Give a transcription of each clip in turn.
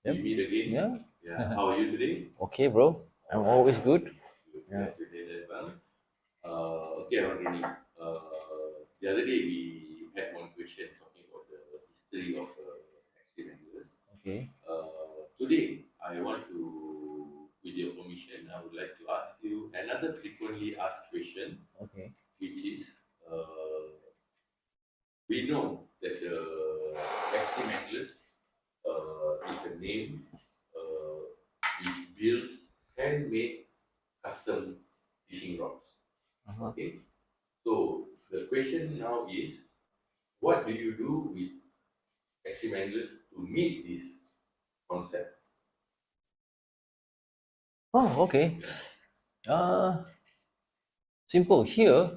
We meet again. Yeah. Yeah. How are you today? Okay, bro. I'm always good. Yeah. Yeah. Glad to hear that, well. Okay, Rini. The other day we had one question talking about the history of active anglers. Okay. Today I want to, with your permission, I would like to ask you another frequently asked question, Okay. which is we know that the active anglers is a name which builds handmade custom fishing rods. Uh-huh. Okay, so the question now is, what do you do with extreme anglers to meet this concept? Oh, okay. Uh, Simple. Here,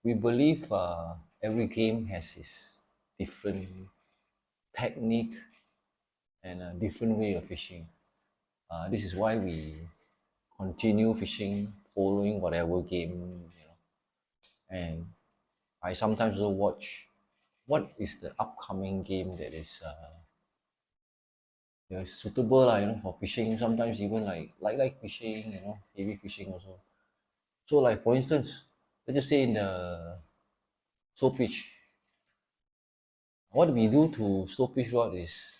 we believe every game has its different technique and a different way of fishing. This is why we continue fishing, following whatever game, And I sometimes also watch what is the upcoming game that is suitable lah, for fishing. Sometimes even like fishing, heavy fishing also. So like for instance, let's just say in the slow pitch, what we do to slow pitch rod is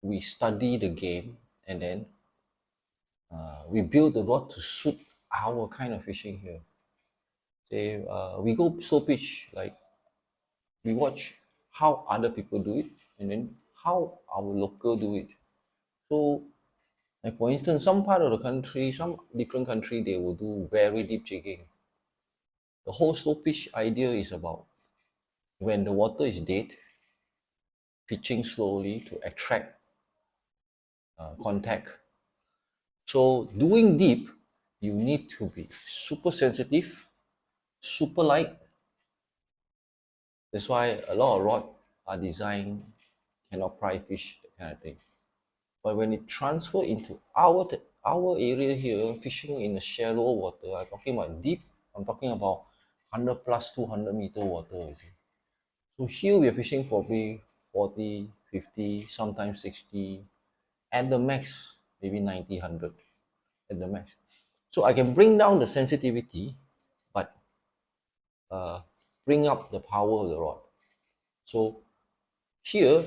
we study the game and then we build the rod to suit our kind of fishing here. Say we go slow pitch, like we watch how other people do it and then how our local do it. So like for instance, some part of the country, some different country, they will do very deep jigging. The whole slow pitch idea is about when the water is dead, pitching slowly to attract contact. So doing deep, you need to be super sensitive, super light. That's why a lot of rod are designed cannot pry fish, that kind of thing. But when it transfer into our area here, fishing in the shallow water, I'm talking about deep. I'm talking about 100 plus 200-meter water. You see. So here we are fishing probably 40, 50, sometimes 60, at the max, maybe 90, 100 at the max. So I can bring down the sensitivity, but uh, bring up the power of the rod. So here,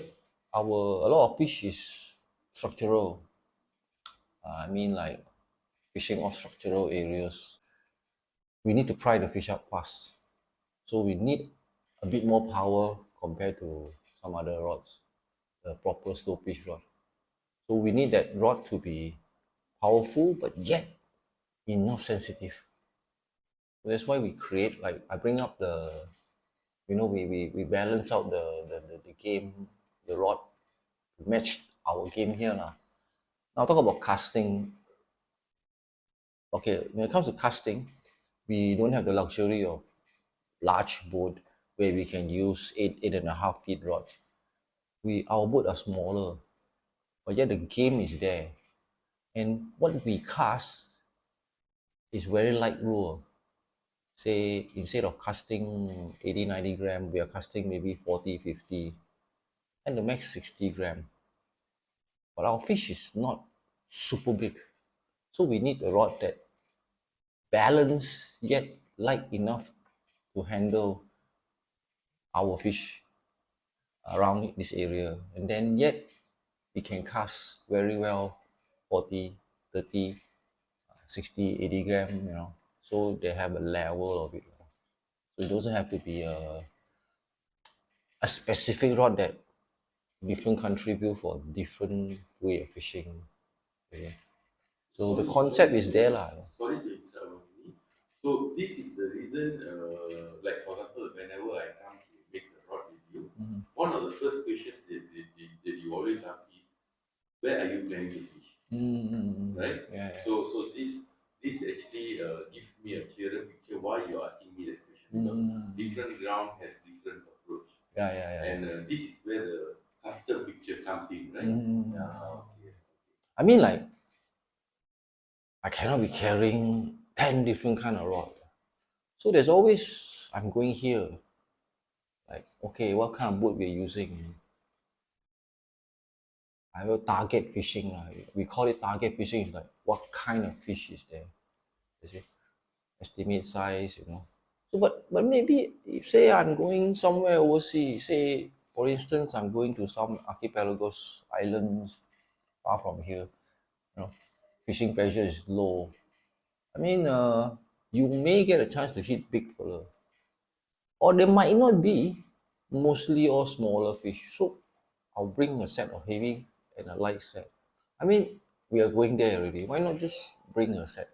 a lot of fish is structural. I mean, like fishing off structural areas. We need to pry the fish up fast. So we need a bit more power compared to some other rods, the proper slow pitch rod. So we need that rod to be powerful but yet enough sensitive. So that's why we create, like I bring up we balance out the game, the rod to match our game here. Now talk about casting. Okay, when it comes to casting, we don't have the luxury of large boat where we can use 8.5 feet rods. Our boat are smaller, but yet the game is there. And what we cast is very light lure. Say instead of casting 80, 90 gram, we are casting maybe 40, 50, and the max 60 gram. But our fish is not super big. So we need a rod that balance yet light enough to handle our fish around this area. And then yet we can cast very well 40, 30, 60, 80 gram, So they have a level of it. So it doesn't have to be a specific rod that different country build for different way of fishing. Okay. So the concept is there lah. Sorry to interrupt me. So this is the reason, like for example, whenever I come to make a rod with you, one of the first questions that you always ask is, where are you planning to fish? Right? Yeah, yeah. So this actually gives me a clearer picture why you're asking me that question. Because different ground has different approach. Yeah. And this is where the custom picture comes in, right? Yeah, okay. I mean, like, I cannot be carrying 10 different kind of rod. So there's always, I'm going here. Like, okay, what kind of boat we're using? I will target fishing. We call it target fishing. It's like what kind of fish is there? You see, estimate size, So, but maybe if say I'm going somewhere overseas, say for instance I'm going to some archipelagos islands far from here, you know, fishing pressure is low. I mean, you may get a chance to hit big fella, or there might not be, mostly all smaller fish. So I'll bring a set of heavy and a light set. I mean, we are going there already. Why not just bring a set?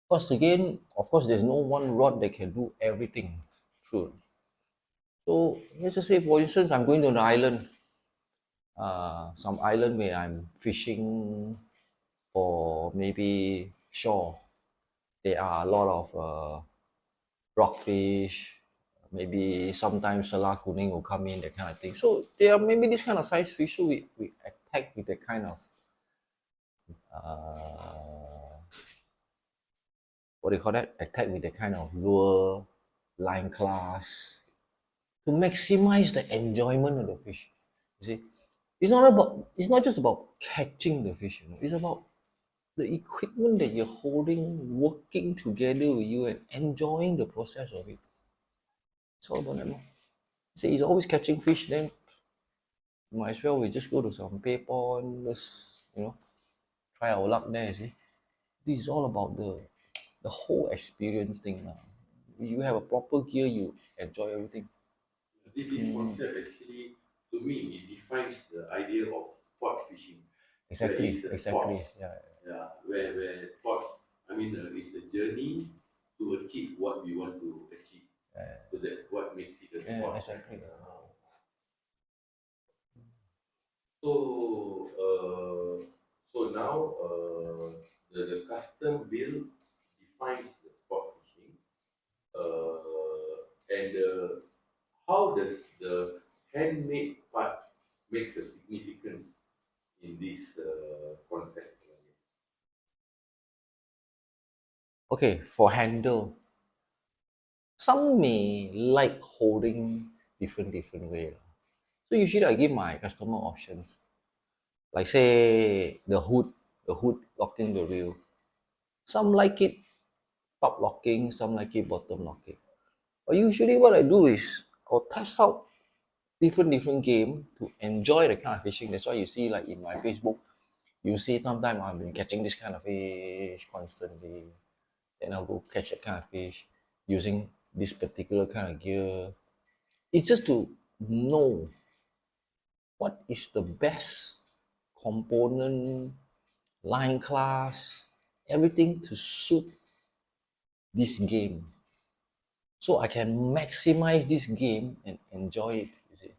Because again, of course, there's no one rod that can do everything. True. So let's just say, for instance, I'm going to an island, some island where I'm fishing for maybe shore. There are a lot of rockfish, maybe sometimes salah kuning will come in, that kind of thing. So there are maybe this kind of size fish, so we attack with that kind of uh, what do you call that? Attack with that kind of lure, line class to maximize the enjoyment of the fish. You see, it's not just about catching the fish, it's about the equipment that you're holding, working together with you and enjoying the process of it. It's all about that. See, it's always catching fish, then might as well we just go to some pay pond, just try our luck there. See, this is all about the whole experience thing now. You have a proper gear, you enjoy everything. This concept actually, to me, it defines the idea of sport fishing, where Exactly, it's a exactly. sports, Yeah, yeah, where sports, I mean, it's a journey to achieve what we want to achieve. So that's what makes it a yeah, sport. exactly. So, so now the custom bill defines the sport fishing, and how does the handmade part makes a significance in this concept? Okay, for handle, some may like holding different way. So usually I give my customer options. Like say the hood locking the reel. Some like it top locking, some like it bottom locking. But usually what I do is I'll test out different game to enjoy the kind of fishing. That's why you see like in my Facebook, you see sometimes I've been catching this kind of fish constantly. Then I'll go catch that kind of fish using this particular kind of gear. It's just to know what is the best component, line class, everything to suit this game. So I can maximize this game and enjoy it. You see.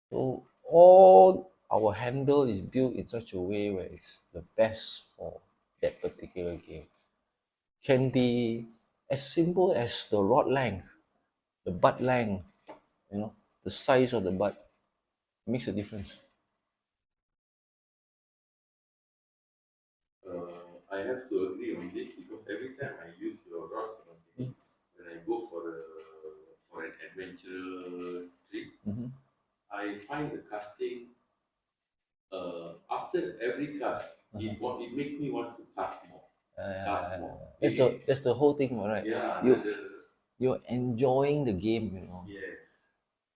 So all our handle is built in such a way where it's the best for that particular game. Can be as simple as the rod length, the butt length, the size of the butt makes a difference. I have to agree on this because every time I use your rods, when I go for an adventure trip, Mm-hmm. I find the casting after every cast, it makes me want to cast more. That's the whole thing, right? Yeah, You you're enjoying the game, yeah,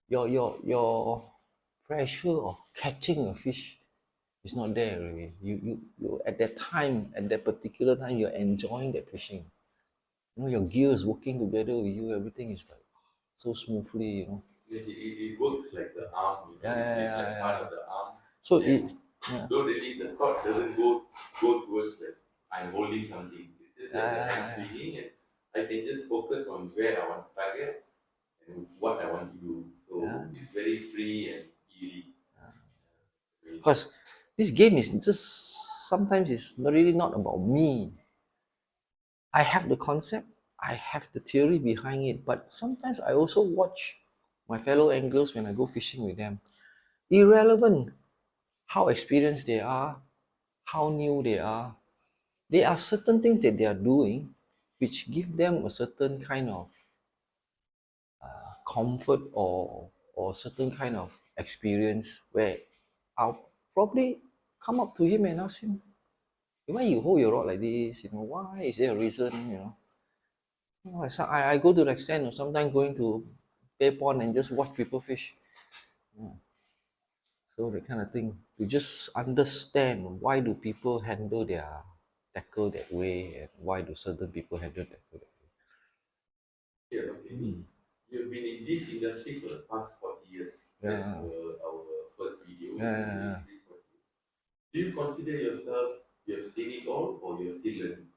Your pressure of catching a fish is not there really. You at that time, at that particular time, you're enjoying that fishing. Your gears working together with you, everything is like so smoothly. it works like the arm, Yeah, yeah, it's yeah, like yeah. part of the arm. So And it, yeah, don't really, the thought doesn't go towards that I'm holding something. It's just yeah, that I'm yeah, yeah. swinging and I can just focus on where I want to target and what I want to do. Yeah. So it's very free and easy. Because this game is just sometimes it's not really not about me. I have the concept, I have the theory behind it, but sometimes I also watch my fellow anglers when I go fishing with them. Irrelevant how experienced they are, how new they are, there are certain things that they are doing which give them a certain kind of comfort or certain kind of experience where I'll probably come up to him and ask him, why you hold your rod like this? Why is there a reason? I go to the extent of sometimes going to bay pond and just watch people fish. So that kind of thing. To just understand why do people handle their tackle that way and why do certain people handle tackle that way. Yeah, okay. You've been in this industry for the past 40 years. Yeah. As per our first video. Yeah. Do you consider yourself you have seen it all or you're still learning?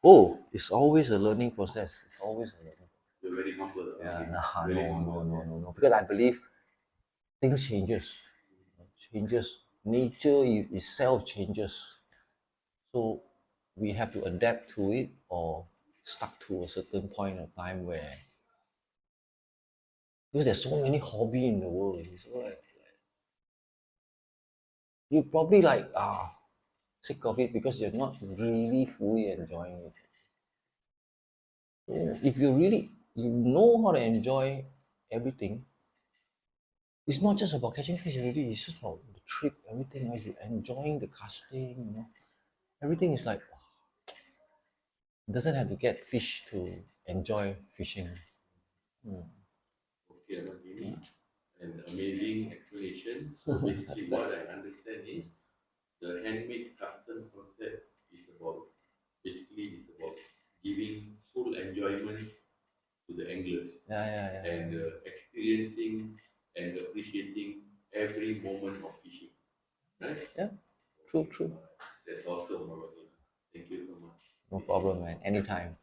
Oh, it's always a learning process. It's always a learning. You're very humble. Yeah, Okay. no, Very no, humble. no, no, Yes. no, no. Because I believe things changes. Nature itself changes. So we have to adapt to it or stuck to a certain point of time where because there's so many hobby in the world. So like you probably like sick of it because you're not really fully enjoying it. So if you know how to enjoy everything, it's not just about catching fish already, it's just about the trip, everything, like you enjoying the casting. Everything is like doesn't have to get fish to enjoy fishing. Okay, I'm giving an amazing explanation. So basically what I understand is the handmade custom concept is about basically it's about giving full enjoyment to the anglers Yeah. and experiencing and appreciating every moment of fishing. Right? Yeah, true. That's awesome, Mama. Thank you so much. No problem, man. Anytime.